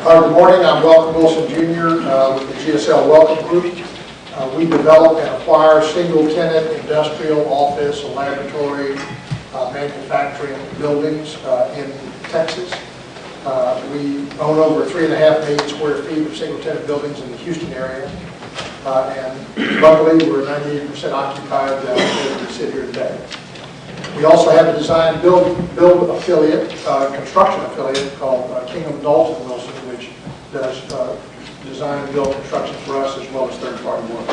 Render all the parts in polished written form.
Good morning. I'm Welcome Wilson Jr. With the GSL Welcome Group. We develop and acquire single-tenant industrial, office, and laboratory manufacturing buildings in Texas. We own over 3.5 million square feet of single-tenant buildings in the Houston area. And luckily, we're 98% occupied as we sit here today. We also have a design build affiliate, construction affiliate called Kingdom Dalton Wilson, which does design and build construction for us as well as third-party work.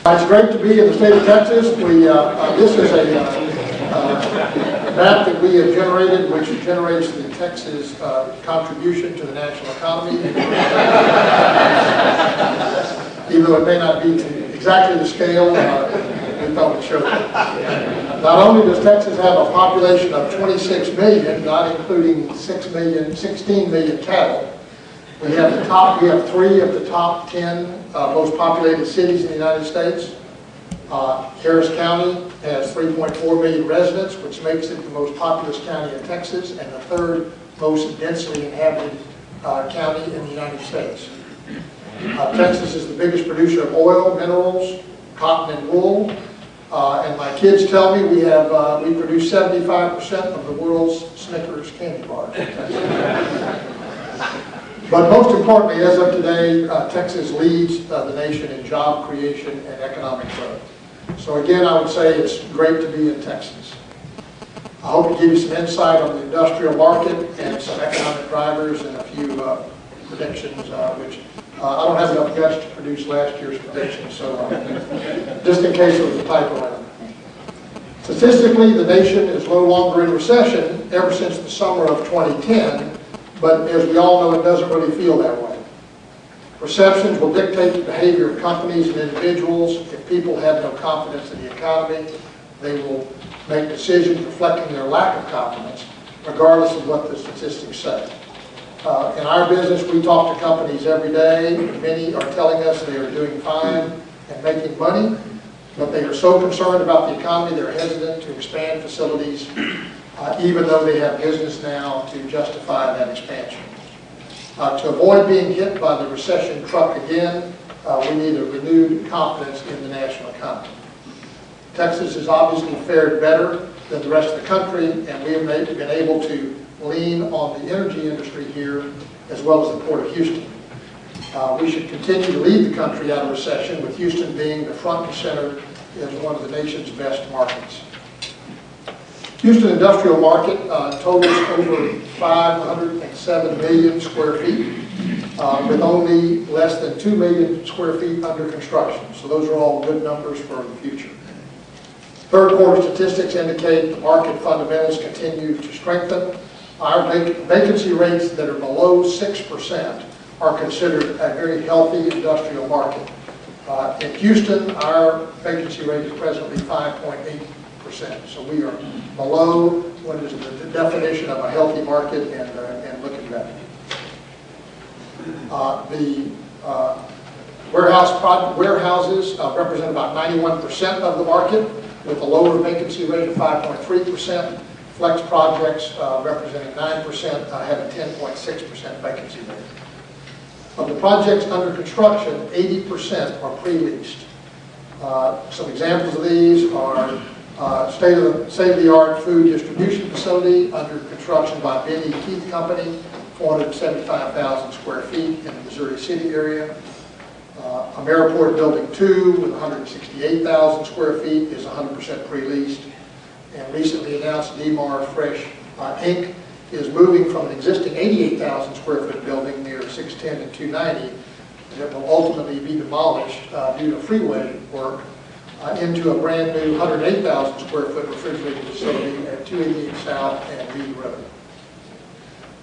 It's great to be in the state of Texas. This is a map that we have generated, which generates the Texas contribution to the national economy. Even though it may not be to exactly the scale, we thought we'd show that. Not only does Texas have a population of 26 million, not including 16 million cattle, we have 3 of the top 10 most populated cities in the United States. Harris County has 3.4 million residents, which makes it the most populous county in Texas and the 3rd most densely inhabited county in the United States. Texas is the biggest producer of oil, minerals, cotton, and wool. And my kids tell me we produce 75% of the world's Snickers candy bars. But most importantly, as of today, Texas leads the nation in job creation and economic growth. So again, I would say it's great to be in Texas. I hope to give you some insight on the industrial market and some economic drivers and a few predictions, which I don't have enough guts to produce last year's predictions, so just in case it was a typo error. Statistically, the nation is no longer in recession ever since the summer of 2010, but as we all know, it doesn't really feel that way. Perceptions will dictate the behavior of companies and individuals. If people have no confidence in the economy, they will make decisions reflecting their lack of confidence, regardless of what the statistics say. In our business, we talk to companies every day. Many are telling us they are doing fine and making money, but they are so concerned about the economy, they're hesitant to expand facilities, even though they have business now to justify that expansion. To avoid being hit by the recession truck again, we need a renewed confidence in the national economy. Texas has obviously fared better than the rest of the country, and we have been able to lean on the energy industry here as well as the Port of Houston. We should continue to lead the country out of recession, with Houston being the front and center as one of the nation's best markets. Houston industrial market totals over 507 million square feet, with only less than 2 million square feet under construction. So those are all good numbers for the future. Third quarter statistics indicate the market fundamentals continue to strengthen. Our vacancy rates that are below 6% are considered a very healthy industrial market. In Houston, our vacancy rate is presently 5.8%. So we are below what is the definition of a healthy market and looking better. The warehouses represent about 91% of the market, with a lower vacancy rate of 5.3%. Flex projects, representing 9%, have a 10.6% vacancy rate. Of the projects under construction, 80% are pre-leased. Some examples of these are state-of-the-art food distribution facility under construction by Benny Keith Company, 475,000 square feet in the Missouri City area. Ameriport Building 2 with 168,000 square feet is 100% pre-leased. And recently announced DMAR Fresh Inc. is moving from an existing 88,000 square foot building near 610 and 290 that will ultimately be demolished due to freeway work into a brand new 108,000 square foot refrigerated facility at 288 South and Reed Road.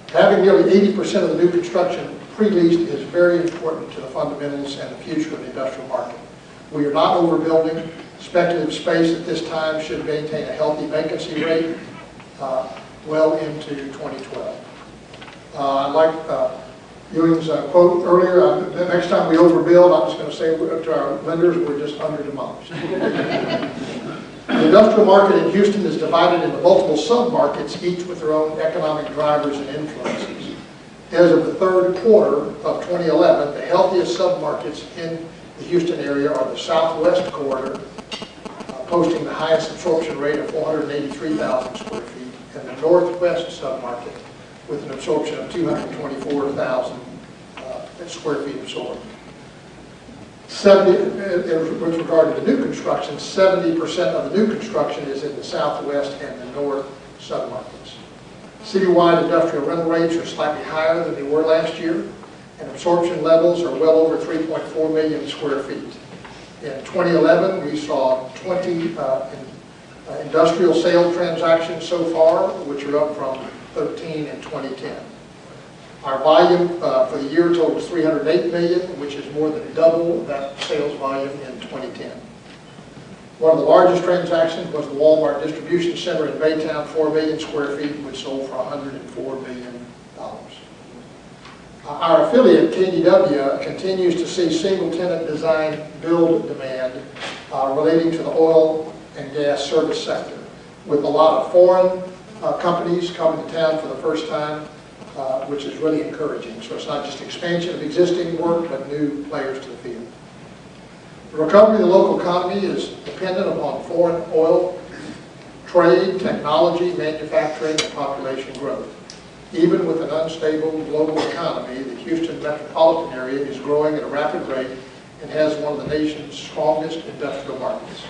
Having nearly 80% of the new construction pre-leased is very important to the fundamentals and the future of the industrial market. We are not overbuilding. Speculative space at this time should maintain a healthy vacancy rate well into 2012. I like Ewing's quote earlier, the next time we overbuild, I'm just going to say to our lenders, we're just under-demolished. The industrial market in Houston is divided into multiple sub-markets, each with their own economic drivers and influences. As of the third quarter of 2011, the healthiest submarkets in the Houston area are the southwest corridor, posting the highest absorption rate of 483,000 square feet, and the northwest submarket with an absorption of 224,000 square feet absorbed. With regard to the new construction, 70% of the new construction is in the southwest and the north submarkets. Citywide industrial rental rates are slightly higher than they were last year, and absorption levels are well over 3.4 million square feet. In 2011, we saw 20 industrial sale transactions so far, which are up from 13 in 2010. Our volume for the year totals 308 million, which is more than double that sales volume in 2010. One of the largest transactions was the Walmart distribution center in Baytown, 4 million square feet, which sold for $104 million. Our affiliate, KDW, continues to see single-tenant design build demand relating to the oil and gas service sector, with a lot of foreign companies coming to town for the first time, which is really encouraging. So it's not just expansion of existing work, but new players to the field. The recovery of the local economy is dependent upon foreign oil trade, technology, manufacturing, and population growth. Even with an unstable global economy, the Houston metropolitan area is growing at a rapid rate and has one of the nation's strongest industrial markets.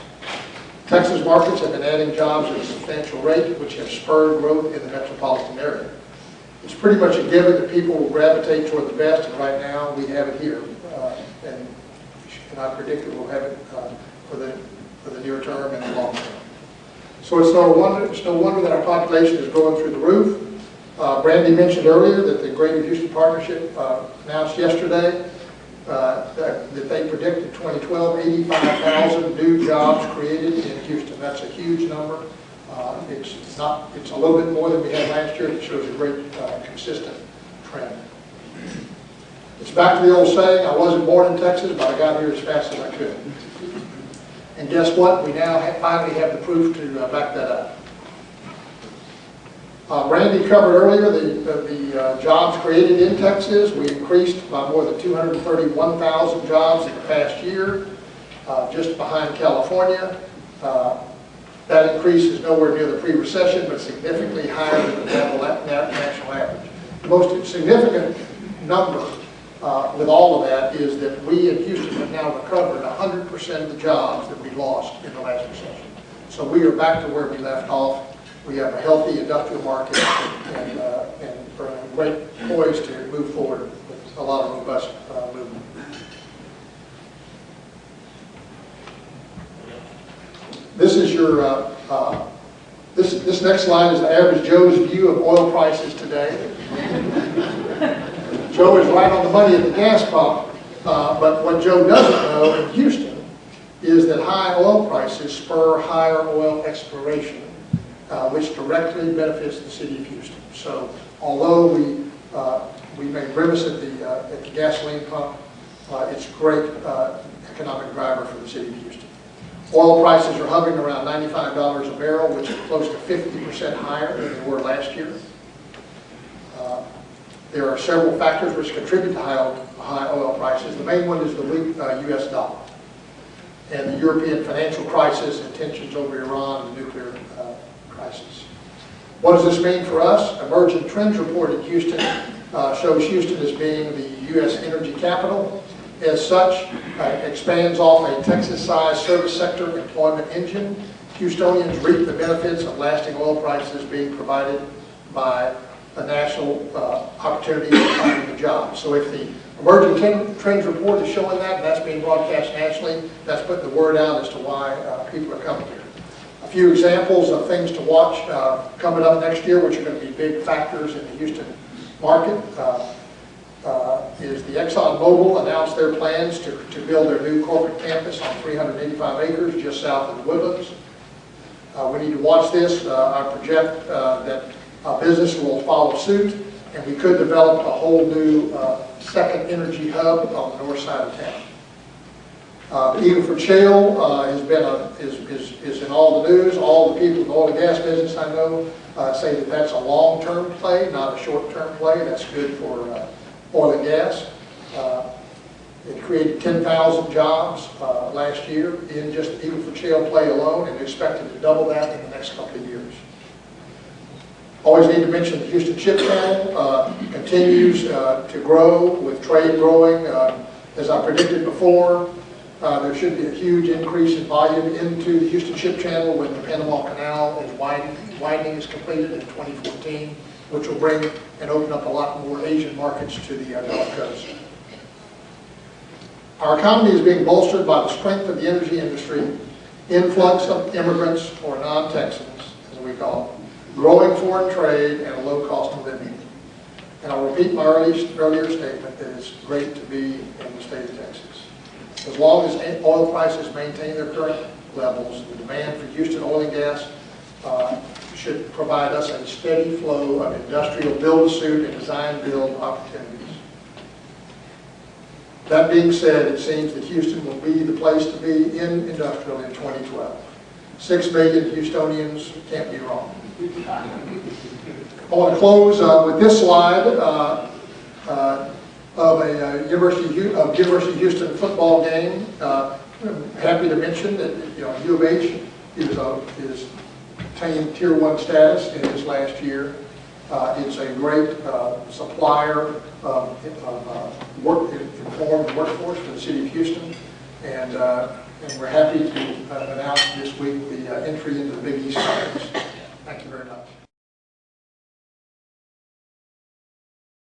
Texas markets have been adding jobs at a substantial rate, which has spurred growth in the metropolitan area. It's pretty much a given that people will gravitate toward the best, and right now we have it here. And I predict that we'll have it for the near term and the long term. So it's no wonder that our population is growing through the roof. Brandy mentioned earlier that the Greater Houston Partnership announced yesterday that they predicted in 2012 85,000 new jobs created in Houston. That's a huge number. It's a little bit more than we had last year. It shows a great consistent trend. It's back to the old saying, I wasn't born in Texas, but I got here as fast as I could. And guess what? We now finally have the proof to back that up. Randy covered earlier the jobs created in Texas. We increased by more than 231,000 jobs in the past year, just behind California. That increase is nowhere near the pre-recession, but significantly higher than the national average. The most significant number with all of that is that we in Houston have now recovered 100% of the jobs that we lost in the last recession. So we are back to where we left off. We have a healthy industrial market and are in great poise to move forward with a lot of robust movement. This is your, this next slide is the average Joe's view of oil prices today. Joe is right on the money at the gas pump, but what Joe doesn't know in Houston is that high oil prices spur higher oil exploration, which directly benefits the city of Houston. So although we may grimace at the gasoline pump, it's a great economic driver for the city of Houston. Oil prices are hovering around $95 a barrel, which is close to 50% higher than they were last year. There are several factors which contribute to high oil prices. The main one is the weak U.S. dollar and the European financial crisis and tensions over Iran and the nuclear crisis. What does this mean for us? Emerging Trends report in Houston shows Houston as being the U.S. energy capital. As such, expands off a Texas-sized service sector employment engine. Houstonians reap the benefits of lasting oil prices being provided by a national opportunity to find a job. So if the Emerging Trends report is showing that, and that's being broadcast nationally, that's putting the word out as to why people are coming here. A few examples of things to watch coming up next year, which are going to be big factors in the Houston market, is the ExxonMobil announced their plans to build their new corporate campus on 385 acres just south of the Woodlands. We need to watch this. I project that business will follow suit, and we could develop a whole new second energy hub on the north side of town. Eagle Ford Shale is in all the news. All the people in the oil and gas business I know say that that's a long-term play, not a short-term play. That's good for oil and gas. It created 10,000 jobs last year in just the Eagle Ford Shale play alone, and expected to double that in the next couple of years. Always need to mention the Houston Ship Channel continues to grow, with trade growing. As I predicted before, there should be a huge increase in volume into the Houston Ship Channel when the Panama Canal is widening is completed in 2014, which will bring and open up a lot more Asian markets to the Gulf Coast. Our economy is being bolstered by the strength of the energy industry, influx of immigrants, or non-Texans, as we call them, growing foreign trade, and a low cost of living. And I'll repeat my earlier statement that it's great to be in the state of Texas. As long as oil prices maintain their current levels, the demand for Houston oil and gas should provide us a steady flow of industrial build-to-suit and design-build opportunities. That being said, it seems that Houston will be the place to be in industrial in 2012. 6 million Houstonians can't be wrong. I want to close with this slide of a University of Houston football game. I'm happy to mention that U of H is obtained Tier 1 status in this last year. It's a great supplier of informed workforce for the city of Houston, and we're happy to announce this week the entry into the Big East Conference. Thank you very much.